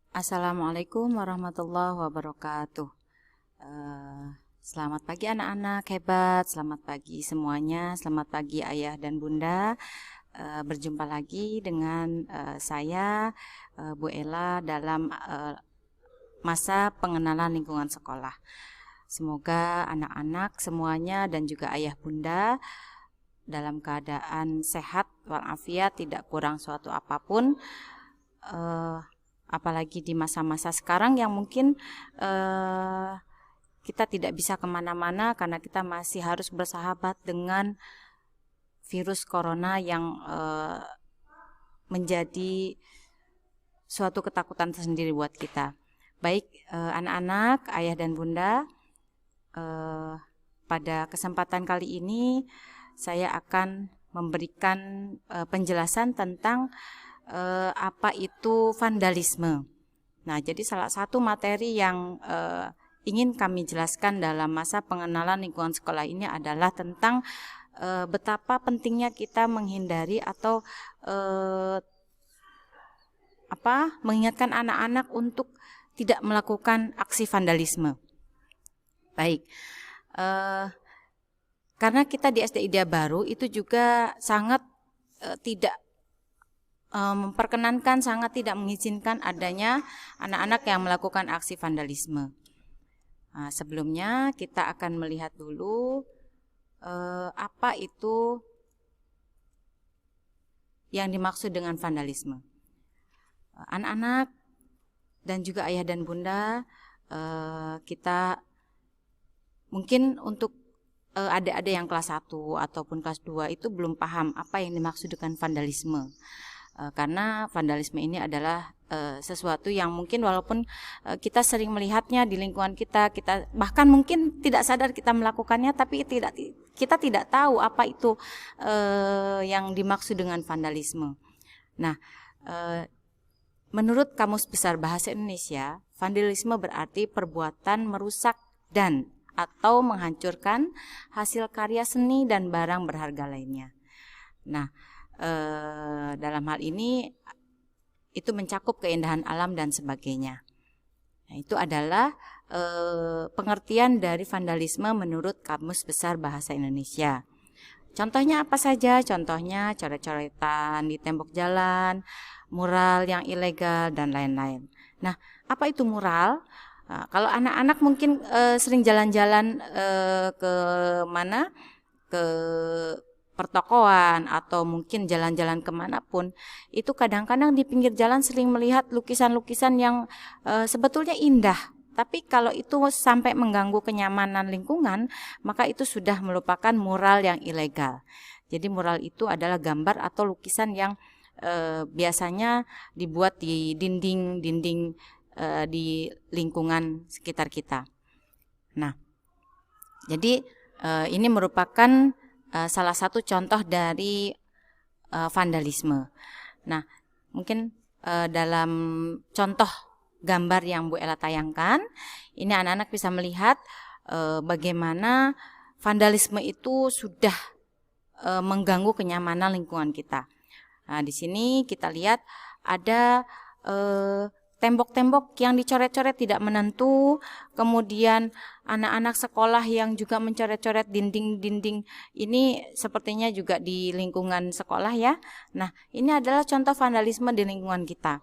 Assalamualaikum warahmatullahi wabarakatuh. Selamat pagi anak-anak hebat, selamat pagi semuanya, selamat pagi ayah dan bunda. Berjumpa lagi dengan saya Bu Ella dalam masa pengenalan lingkungan sekolah. Semoga anak-anak semuanya dan juga ayah bunda dalam keadaan sehat walafiat, tidak kurang suatu apapun. Apalagi di masa-masa sekarang yang mungkin kita tidak bisa kemana-mana karena kita masih harus bersahabat dengan virus corona yang menjadi suatu ketakutan tersendiri buat kita. Baik anak-anak, ayah dan bunda, pada kesempatan kali ini saya akan memberikan penjelasan tentang apa itu vandalisme. Nah, jadi salah satu materi yang ingin kami jelaskan dalam masa pengenalan lingkungan sekolah ini adalah tentang betapa pentingnya kita menghindari atau mengingatkan anak-anak untuk tidak melakukan aksi vandalisme. Baik, karena kita di SD Idea Baru itu juga sangat tidak memperkenankan, sangat tidak mengizinkan adanya anak-anak yang melakukan aksi vandalisme. Nah, sebelumnya kita akan melihat dulu apa itu yang dimaksud dengan vandalisme. Anak-anak dan juga ayah dan bunda, kita mungkin untuk adik-adik yang kelas 1 ataupun kelas 2 itu belum paham apa yang dimaksud dengan vandalisme. Karena vandalisme ini adalah sesuatu yang mungkin walaupun kita sering melihatnya di lingkungan kita bahkan mungkin tidak sadar kita melakukannya, tapi kita tidak tahu apa itu yang dimaksud dengan vandalisme. Nah, menurut Kamus Besar Bahasa Indonesia, vandalisme berarti perbuatan merusak dan atau menghancurkan hasil karya seni dan barang berharga lainnya. Nah, dalam hal ini itu mencakup keindahan alam dan sebagainya. Nah, itu adalah pengertian dari vandalisme menurut Kamus Besar Bahasa Indonesia. Contohnya apa saja? Contohnya coret-coretan di tembok jalan, mural yang ilegal dan lain-lain. Nah, apa itu mural? Nah, kalau anak-anak mungkin sering jalan-jalan ke mana? Ke pertokoan atau mungkin jalan-jalan kemanapun, itu kadang-kadang di pinggir jalan sering melihat lukisan-lukisan yang sebetulnya indah, tapi kalau itu sampai mengganggu kenyamanan lingkungan, maka itu sudah merupakan mural yang ilegal. Jadi mural itu adalah gambar atau lukisan yang biasanya dibuat di dinding-dinding di lingkungan sekitar kita. Nah, jadi ini merupakan salah satu contoh dari vandalisme. Nah, mungkin dalam contoh gambar yang Bu Ella tayangkan, ini anak-anak bisa melihat bagaimana vandalisme itu sudah mengganggu kenyamanan lingkungan kita. Nah, di sini kita lihat ada tembok-tembok yang dicoret-coret tidak menentu, kemudian anak-anak sekolah yang juga mencoret-coret dinding-dinding ini sepertinya juga di lingkungan sekolah ya. Nah, ini adalah contoh vandalisme di lingkungan kita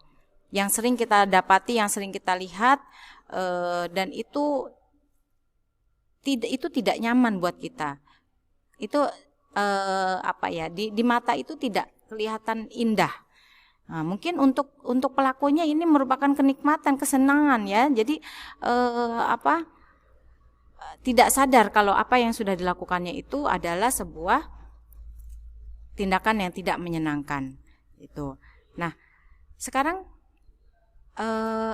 yang sering kita dapati, yang sering kita lihat, dan itu tidak nyaman buat kita. Itu di mata itu tidak kelihatan indah. Nah, mungkin untuk pelakunya ini merupakan kenikmatan, kesenangan ya. Jadi tidak sadar kalau apa yang sudah dilakukannya itu adalah sebuah tindakan yang tidak menyenangkan. Itu. Nah, sekarang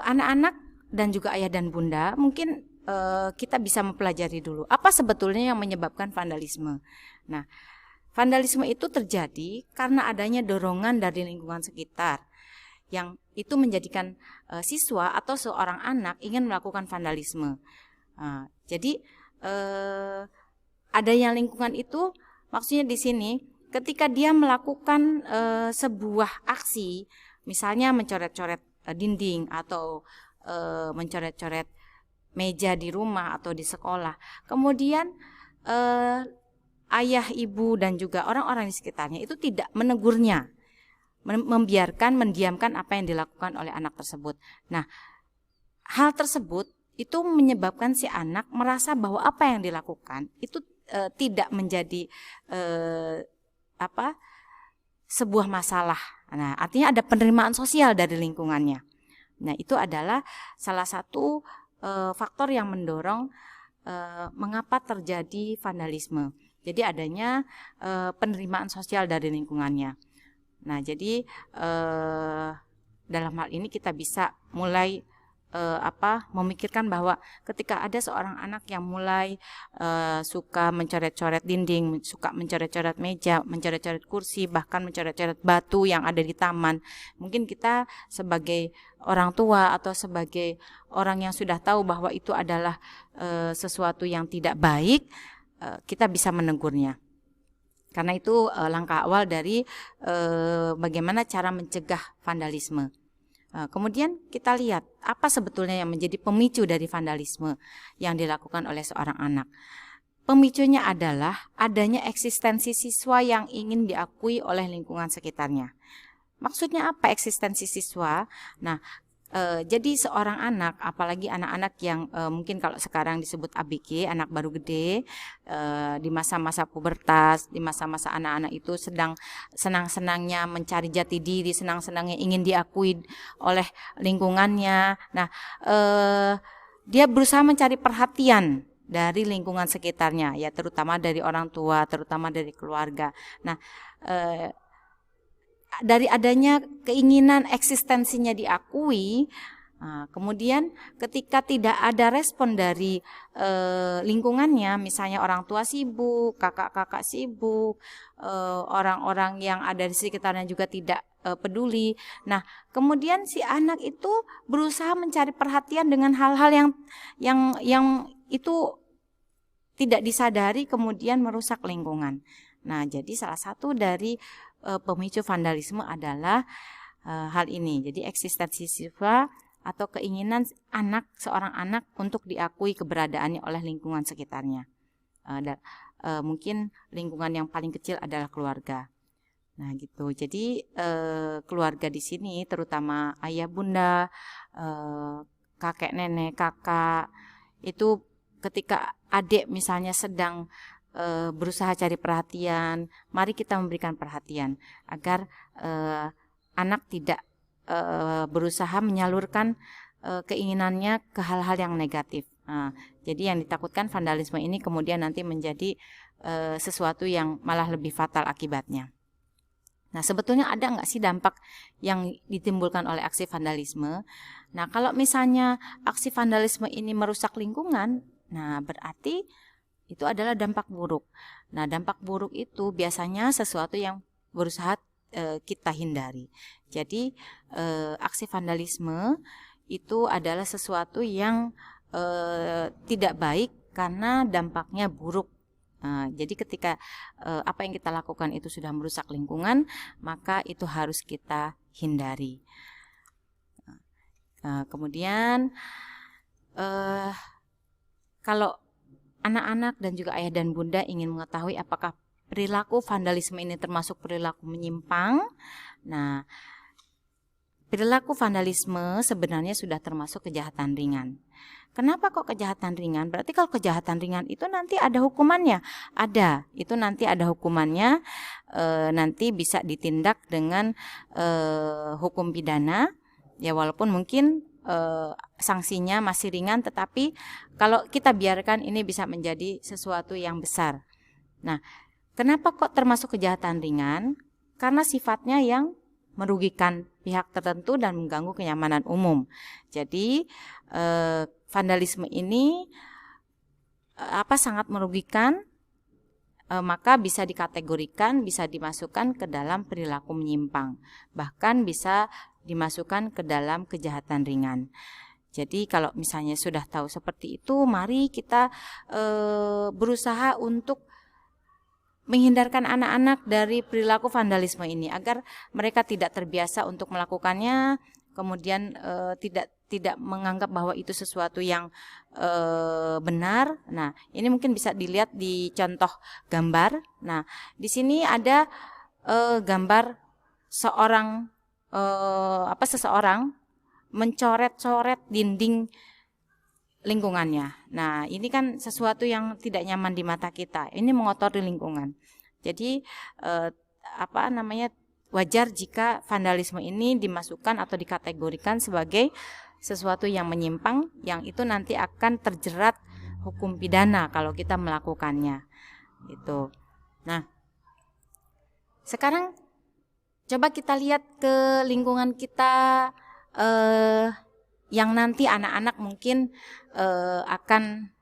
anak-anak dan juga ayah dan bunda mungkin kita bisa mempelajari dulu apa sebetulnya yang menyebabkan vandalisme. Nah, vandalisme itu terjadi karena adanya dorongan dari lingkungan sekitar yang itu menjadikan siswa atau seorang anak ingin melakukan vandalisme. Jadi adanya lingkungan itu maksudnya di sini ketika dia melakukan sebuah aksi, misalnya mencoret-coret dinding atau mencoret-coret meja di rumah atau di sekolah. Kemudian ayah, ibu dan juga orang-orang di sekitarnya itu tidak menegurnya, mendiamkan apa yang dilakukan oleh anak tersebut. Nah, hal tersebut itu menyebabkan si anak merasa bahwa apa yang dilakukan itu tidak menjadi sebuah masalah. Nah, artinya ada penerimaan sosial dari lingkungannya. Nah, itu adalah salah satu faktor yang mendorong mengapa terjadi vandalisme. Jadi adanya penerimaan sosial dari lingkungannya. Nah, jadi dalam hal ini kita bisa mulai memikirkan bahwa ketika ada seorang anak yang mulai suka mencoret-coret dinding, suka mencoret-coret meja, mencoret-coret kursi, bahkan mencoret-coret batu yang ada di taman, mungkin kita sebagai orang tua atau sebagai orang yang sudah tahu bahwa itu adalah sesuatu yang tidak baik, kita bisa menegurnya. Karena itu langkah awal dari bagaimana cara mencegah vandalisme. Kemudian kita lihat apa sebetulnya yang menjadi pemicu dari vandalisme yang dilakukan oleh seorang anak. Pemicunya adalah adanya eksistensi siswa yang ingin diakui oleh lingkungan sekitarnya. Maksudnya apa eksistensi siswa? Nah, jadi seorang anak, apalagi anak-anak yang mungkin kalau sekarang disebut ABG, anak baru gede, di masa-masa pubertas, di masa-masa anak-anak itu sedang senang-senangnya mencari jati diri, senang-senangnya ingin diakui oleh lingkungannya. Nah, dia berusaha mencari perhatian dari lingkungan sekitarnya, ya terutama dari orang tua, terutama dari keluarga. Nah, dari adanya keinginan eksistensinya diakui, kemudian ketika tidak ada respon dari lingkungannya, misalnya orang tua sibuk, kakak-kakak sibuk, orang-orang yang ada di sekitarnya juga tidak peduli. Nah, kemudian si anak itu berusaha mencari perhatian dengan hal-hal yang itu tidak disadari, kemudian merusak lingkungan. Nah, jadi salah satu dari pemicu vandalisme adalah hal ini. Jadi eksistensi siswa atau keinginan seorang anak untuk diakui keberadaannya oleh lingkungan sekitarnya. Mungkin lingkungan yang paling kecil adalah keluarga. Nah, gitu. Jadi keluarga di sini terutama ayah, bunda, kakek, nenek, kakak, itu ketika adik misalnya sedang berusaha cari perhatian, mari kita memberikan perhatian agar anak tidak berusaha menyalurkan keinginannya ke hal-hal yang negatif. Jadi yang ditakutkan vandalisme ini kemudian nanti menjadi sesuatu yang malah lebih fatal akibatnya. Nah, sebetulnya ada nggak sih dampak yang ditimbulkan oleh aksi vandalisme? Nah, kalau misalnya aksi vandalisme ini merusak lingkungan, nah berarti itu adalah dampak buruk. Nah, dampak buruk itu biasanya sesuatu yang berusaha kita hindari. Jadi aksi vandalisme itu adalah sesuatu yang tidak baik karena dampaknya buruk. Jadi ketika apa yang kita lakukan itu sudah merusak lingkungan, maka itu harus kita hindari. Kemudian kalau anak-anak dan juga ayah dan bunda ingin mengetahui apakah perilaku vandalisme ini termasuk perilaku menyimpang. Nah, perilaku vandalisme sebenarnya sudah termasuk kejahatan ringan. Kenapa kok kejahatan ringan? Berarti kalau kejahatan ringan itu nanti ada hukumannya. Ada, itu nanti ada hukumannya, nanti bisa ditindak dengan hukum pidana. Ya walaupun mungkin sanksinya masih ringan, tetapi kalau kita biarkan ini bisa menjadi sesuatu yang besar. Nah, kenapa kok termasuk kejahatan ringan? Karena sifatnya yang merugikan pihak tertentu dan mengganggu kenyamanan umum. Jadi vandalisme ini sangat merugikan, maka bisa dikategorikan, bisa dimasukkan ke dalam perilaku menyimpang, bahkan bisa dimasukkan ke dalam kejahatan ringan. Jadi kalau misalnya sudah tahu seperti itu, mari kita berusaha untuk menghindarkan anak-anak dari perilaku vandalisme ini agar mereka tidak terbiasa untuk melakukannya, kemudian tidak menganggap bahwa itu sesuatu yang benar. Nah, ini mungkin bisa dilihat di contoh gambar. Nah, di sini ada gambar seseorang mencoret-coret dinding lingkungannya. Nah, ini kan sesuatu yang tidak nyaman di mata kita. Ini mengotori lingkungan. Jadi wajar jika vandalisme ini dimasukkan atau dikategorikan sebagai sesuatu yang menyimpang, yang itu nanti akan terjerat hukum pidana kalau kita melakukannya. Gitu. Nah, sekarang coba kita lihat ke lingkungan kita yang nanti anak-anak mungkin akan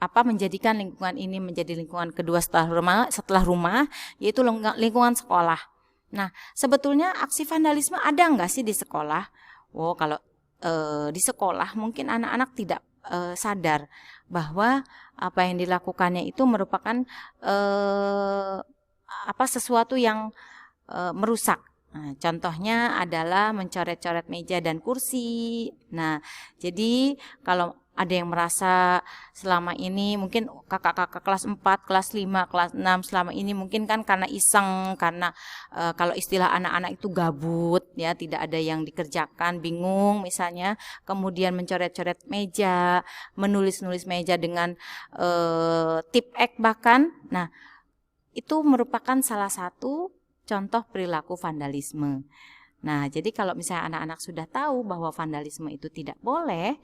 menjadikan lingkungan ini menjadi lingkungan kedua setelah rumah, yaitu lingkungan sekolah. Nah, sebetulnya aksi vandalisme ada nggak sih di sekolah? Kalau di sekolah mungkin anak-anak tidak sadar bahwa apa yang dilakukannya itu merupakan sesuatu yang merusak. Nah, contohnya adalah mencoret-coret meja dan kursi. Nah, jadi kalau ada yang merasa selama ini mungkin kakak-kakak kelas 4, kelas 5, kelas 6 selama ini mungkin kan karena iseng, karena kalau istilah anak-anak itu gabut ya, tidak ada yang dikerjakan, bingung misalnya, kemudian mencoret-coret meja, menulis-nulis meja dengan tip X bahkan. Nah, itu merupakan salah satu contoh perilaku vandalisme. Nah, jadi kalau misalnya anak-anak sudah tahu bahwa vandalisme itu tidak boleh,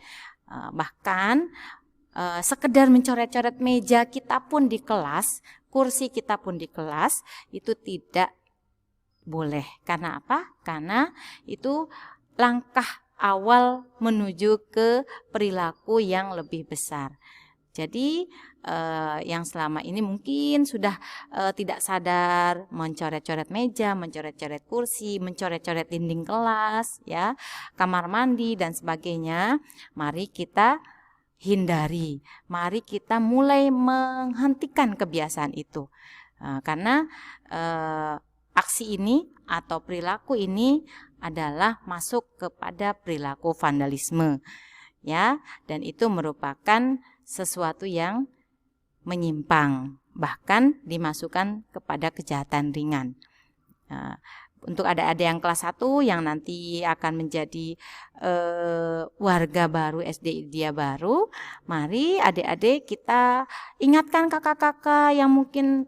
bahkan sekedar mencoret-coret meja kita pun di kelas, kursi kita pun di kelas, itu tidak boleh. Karena apa? Karena itu langkah awal menuju ke perilaku yang lebih besar. Jadi yang selama ini mungkin sudah tidak sadar mencoret-coret meja, mencoret-coret kursi, mencoret-coret dinding kelas, ya, kamar mandi dan sebagainya. Mari kita hindari. Mari kita mulai menghentikan kebiasaan itu. Karena aksi ini atau perilaku ini adalah masuk kepada perilaku vandalisme, ya, dan itu merupakan sesuatu yang menyimpang, bahkan dimasukkan kepada kejahatan ringan. Untuk adik-adik yang kelas 1 yang nanti akan menjadi warga baru SD Idea Baru, mari adik-adik kita ingatkan kakak-kakak yang mungkin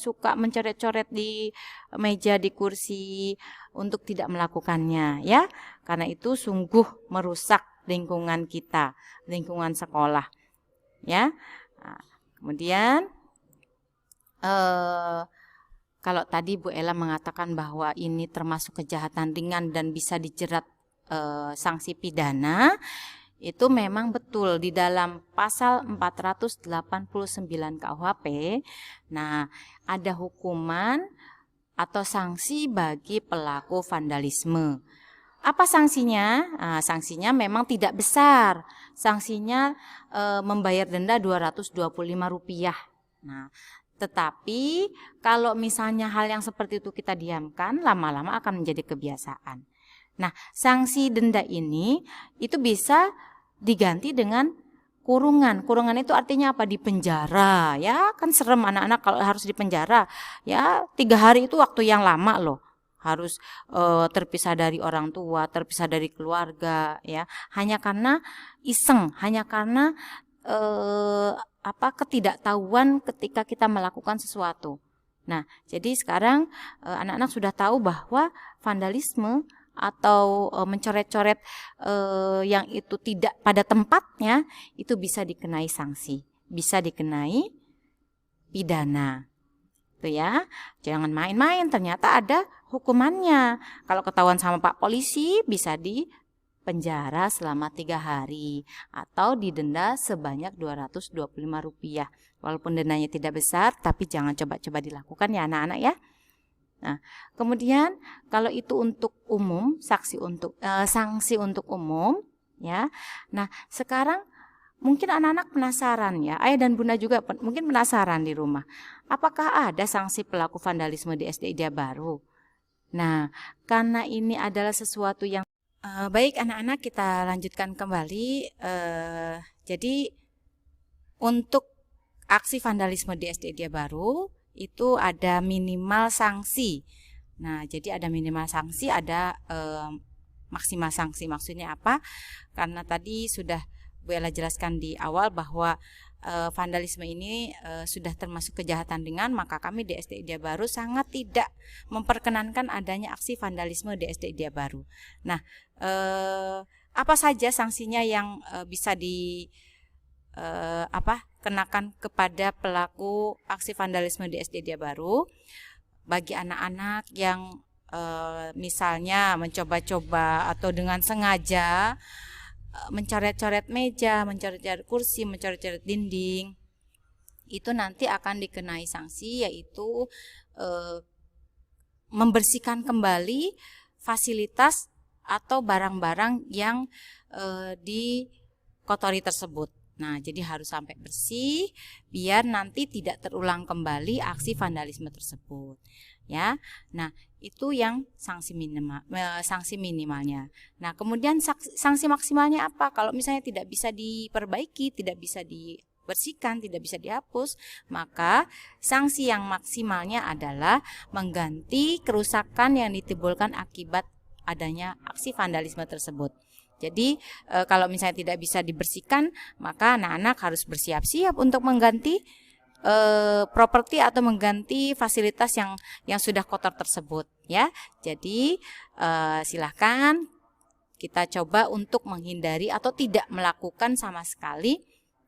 suka mencoret-coret di meja, di kursi, untuk tidak melakukannya, ya, karena itu sungguh merusak lingkungan kita, lingkungan sekolah, ya. Kemudian kalau tadi Bu Ella mengatakan bahwa ini termasuk kejahatan ringan dan bisa dijerat sanksi pidana, itu memang betul di dalam pasal 489 KUHP. Nah, ada hukuman atau sanksi bagi pelaku vandalisme. Apa sanksinya? Sanksinya memang tidak besar. Sanksinya membayar denda Rp225. Nah, tetapi kalau misalnya hal yang seperti itu kita diamkan, lama-lama akan menjadi kebiasaan. Nah, sanksi denda ini itu bisa diganti dengan kurungan. Kurungan itu artinya apa? Di penjara, ya, kan serem anak-anak kalau harus di penjara. Ya, 3 hari itu waktu yang lama loh. Harus terpisah dari orang tua, terpisah dari keluarga, ya, hanya karena iseng, hanya karena ketidaktahuan ketika kita melakukan sesuatu. Nah, jadi sekarang anak-anak sudah tahu bahwa vandalisme atau mencoret-coret yang itu tidak pada tempatnya itu bisa dikenai sanksi, bisa dikenai pidana. Itu ya, jangan main-main, ternyata ada hukumannya. Kalau ketahuan sama Pak Polisi bisa di penjara selama 3 hari atau didenda sebanyak Rp225. Walaupun dendanya tidak besar, tapi jangan coba-coba dilakukan ya anak-anak ya. Nah, kemudian kalau itu untuk umum, sanksi untuk umum, ya. Nah, sekarang mungkin anak-anak penasaran ya, ayah dan bunda juga mungkin penasaran di rumah. Apakah ada sanksi pelaku vandalisme di SD Idea Baru? Nah, karena ini adalah sesuatu yang Baik anak-anak, kita lanjutkan kembali. Jadi untuk aksi vandalisme di SD Idea Baru itu ada minimal sanksi. Nah, jadi ada minimal sanksi, ada maksimal sanksi. Maksudnya apa? Karena tadi sudah Bu Ella jelaskan di awal bahwa vandalisme ini sudah termasuk kejahatan ringan, maka kami di SD Idea Baru sangat tidak memperkenankan adanya aksi vandalisme di SD Idea Baru. Nah, apa saja sanksinya yang bisa kenakan kepada pelaku aksi vandalisme di SD Idea Baru? Bagi anak-anak yang misalnya mencoba-coba atau dengan sengaja mencoret-coret meja, mencoret-coret kursi, mencoret-coret dinding, itu nanti akan dikenai sanksi, yaitu membersihkan kembali fasilitas atau barang-barang yang dikotori tersebut. Nah, jadi harus sampai bersih biar nanti tidak terulang kembali aksi vandalisme tersebut. Ya, nah itu yang sanksi minimalnya. Nah, kemudian sanksi maksimalnya apa? Kalau misalnya tidak bisa diperbaiki, tidak bisa dibersihkan, tidak bisa dihapus, maka sanksi yang maksimalnya adalah mengganti kerusakan yang ditimbulkan akibat adanya aksi vandalisme tersebut. Jadi kalau misalnya tidak bisa dibersihkan, maka anak-anak harus bersiap-siap untuk mengganti properti atau mengganti fasilitas yang sudah kotor tersebut, ya. Jadi silahkan kita coba untuk menghindari atau tidak melakukan sama sekali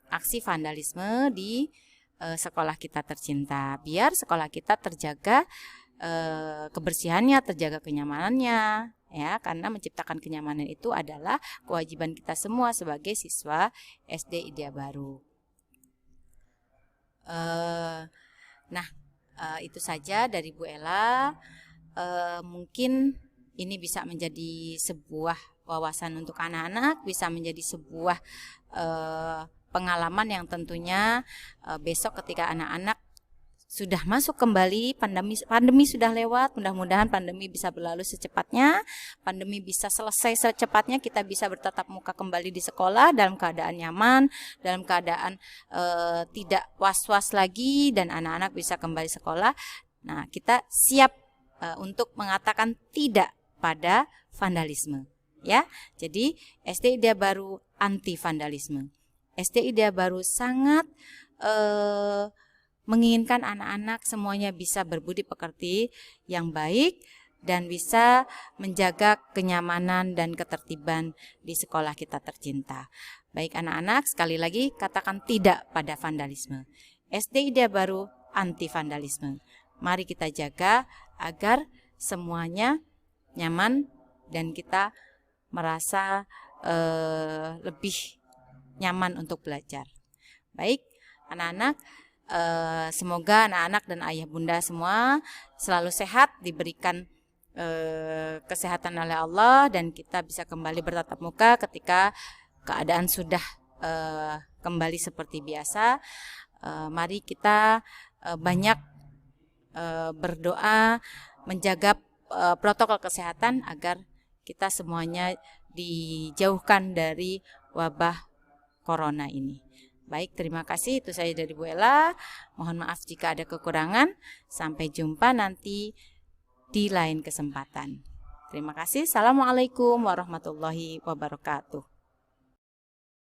aksi vandalisme di sekolah kita tercinta, biar sekolah kita terjaga kebersihannya, terjaga kenyamanannya, ya. Karena menciptakan kenyamanan itu adalah kewajiban kita semua sebagai siswa SD Idea Baru. Itu saja dari Bu Ella. Mungkin ini bisa menjadi sebuah wawasan untuk anak-anak, bisa menjadi sebuah pengalaman yang tentunya besok ketika anak-anak sudah masuk kembali, pandemi sudah lewat, mudah-mudahan pandemi bisa berlalu secepatnya, pandemi bisa selesai secepatnya, kita bisa bertatap muka kembali di sekolah dalam keadaan nyaman, dalam keadaan tidak was-was lagi, dan anak-anak bisa kembali sekolah. Nah, kita siap untuk mengatakan tidak pada vandalisme, ya. Jadi SD Idea Baru anti vandalisme. SD Idea Baru sangat menginginkan anak-anak semuanya bisa berbudi pekerti yang baik dan bisa menjaga kenyamanan dan ketertiban di sekolah kita tercinta. Baik anak-anak, sekali lagi katakan tidak pada vandalisme. SD Idea Baru anti vandalisme. Mari kita jaga agar semuanya nyaman dan kita merasa lebih nyaman untuk belajar. Baik anak-anak, semoga anak-anak dan ayah bunda semua selalu sehat, diberikan kesehatan oleh Allah, dan kita bisa kembali bertatap muka ketika keadaan sudah kembali seperti biasa. Mari kita banyak berdoa, menjaga protokol kesehatan agar kita semuanya dijauhkan dari wabah corona ini. Baik, terima kasih. Itu saya dari Bu Ella. Mohon maaf jika ada kekurangan. Sampai jumpa nanti di lain kesempatan. Terima kasih. Assalamualaikum warahmatullahi wabarakatuh.